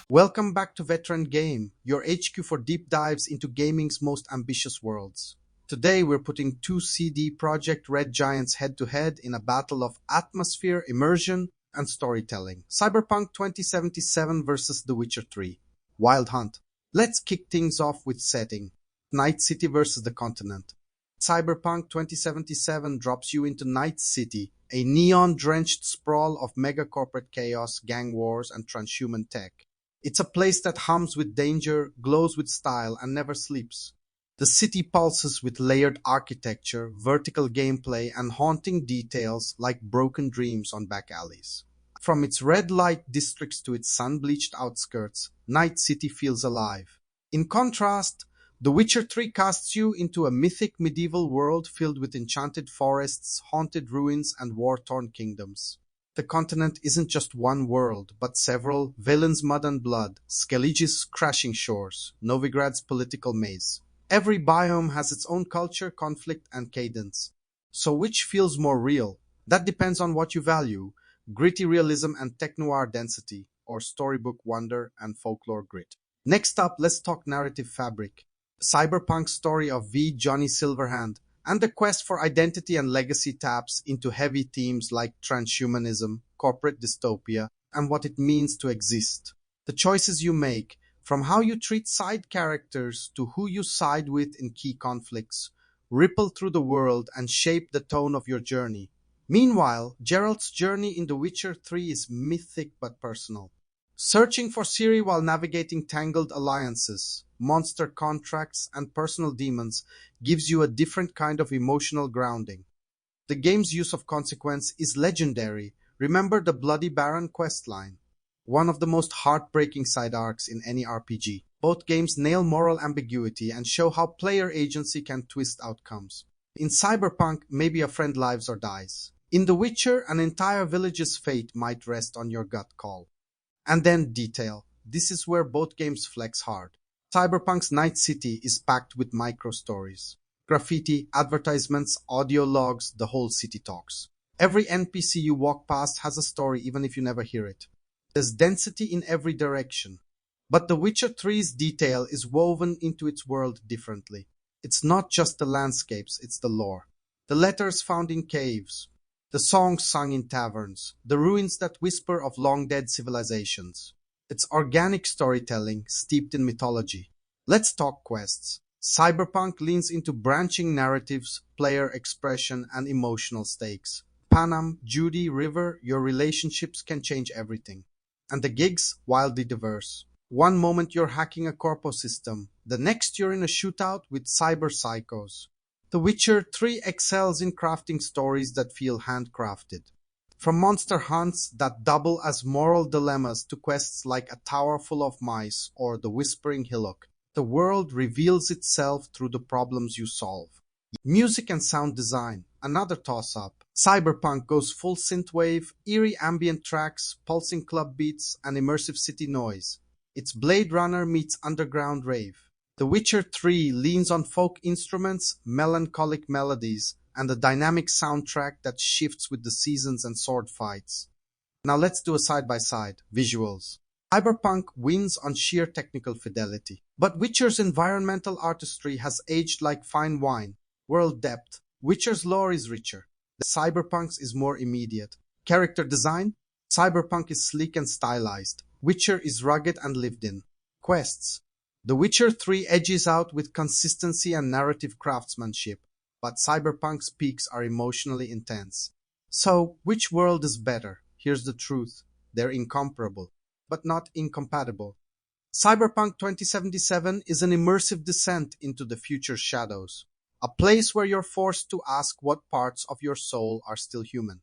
Welcome back to Veteran Game, your HQ for deep dives into gaming's most ambitious worlds. Today we're putting two CD Projekt Red giants head to head in a battle of atmosphere, immersion, and storytelling. Cyberpunk 2077 versus The Witcher 3. Wild Hunt. Let's kick things off with setting. Night City versus the continent. Cyberpunk 2077 drops you into Night City, a neon-drenched sprawl of mega-corporate chaos, gang wars, and transhuman tech. It's a place that hums with danger, glows with style, and never sleeps. The city pulses with layered architecture, vertical gameplay, and haunting details like broken dreams on back alleys. From its red light districts to its sun-bleached outskirts, Night City feels alive. In contrast, The Witcher 3 casts you into a mythic medieval world filled with enchanted forests, haunted ruins, and war-torn kingdoms. The continent isn't just one world, but several: Valen's mud and blood, Skellige's crashing shores, Novigrad's political maze. Every biome has its own culture, conflict, and cadence. So which feels more real? That depends on what you value: gritty realism and tech-noir density, or storybook wonder and folklore grit. Next up, let's talk narrative fabric. Cyberpunk's story of V. Johnny Silverhand and the quest for identity and legacy taps into heavy themes like transhumanism, corporate dystopia, and what it means to exist. The choices you make, from how you treat side characters to who you side with in key conflicts, ripple through the world and shape the tone of your journey. Meanwhile, Geralt's journey in The Witcher 3 is mythic but personal. Searching for Ciri while navigating tangled alliances, monster contracts, and personal demons gives you a different kind of emotional grounding. The game's use of consequence is legendary. Remember the Bloody Baron questline? One of the most heartbreaking side arcs in any RPG. Both games nail moral ambiguity and show how player agency can twist outcomes. In Cyberpunk, maybe a friend lives or dies. In The Witcher, an entire village's fate might rest on your gut call. And then detail. This is where both games flex hard. Cyberpunk's Night City is packed with micro-stories. Graffiti, advertisements, audio logs, the whole city talks. Every NPC you walk past has a story even if you never hear it. There's density in every direction. But The Witcher 3's detail is woven into its world differently. It's not just the landscapes, it's the lore. The letters found in caves, the songs sung in taverns, the ruins that whisper of long-dead civilizations. It's organic storytelling steeped in mythology. Let's talk quests. Cyberpunk leans into branching narratives, player expression, and emotional stakes. Panam, Judy, River, your relationships can change everything. And the gigs, wildly diverse. One moment you're hacking a corpo system, the next you're in a shootout with cyber psychos. The Witcher 3 excels in crafting stories that feel handcrafted. From monster hunts that double as moral dilemmas to quests like A Tower Full of Mice or The Whispering Hillock, the world reveals itself through the problems you solve. Music and sound design, another toss-up. Cyberpunk goes full synthwave, eerie ambient tracks, pulsing club beats, and immersive city noise. It's Blade Runner meets underground rave. The Witcher 3 leans on folk instruments, melancholic melodies, and a dynamic soundtrack that shifts with the seasons and sword fights. Now let's do a side-by-side. Visuals. Cyberpunk wins on sheer technical fidelity, but Witcher's environmental artistry has aged like fine wine. World depth. Witcher's lore is richer. Cyberpunk's is more immediate. Character design. Cyberpunk is sleek and stylized. Witcher is rugged and lived in. Quests. The Witcher 3 edges out with consistency and narrative craftsmanship, but Cyberpunk's peaks are emotionally intense. So, which world is better? Here's the truth. They're incomparable, but not incompatible. Cyberpunk 2077 is an immersive descent into the future's shadows, a place where you're forced to ask what parts of your soul are still human.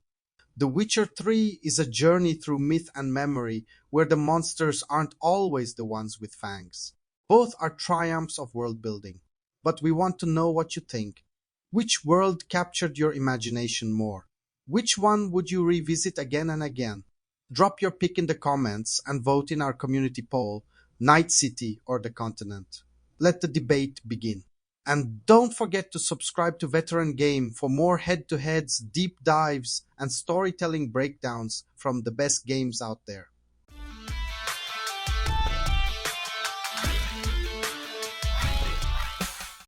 The Witcher 3 is a journey through myth and memory where the monsters aren't always the ones with fangs. Both are triumphs of world building. But we want to know what you think. Which world captured your imagination more? Which one would you revisit again and again? Drop your pick in the comments and vote in our community poll, Night City or the continent. Let the debate begin. And don't forget to subscribe to Veteran Game for more head-to-heads, deep dives, and storytelling breakdowns from the best games out there.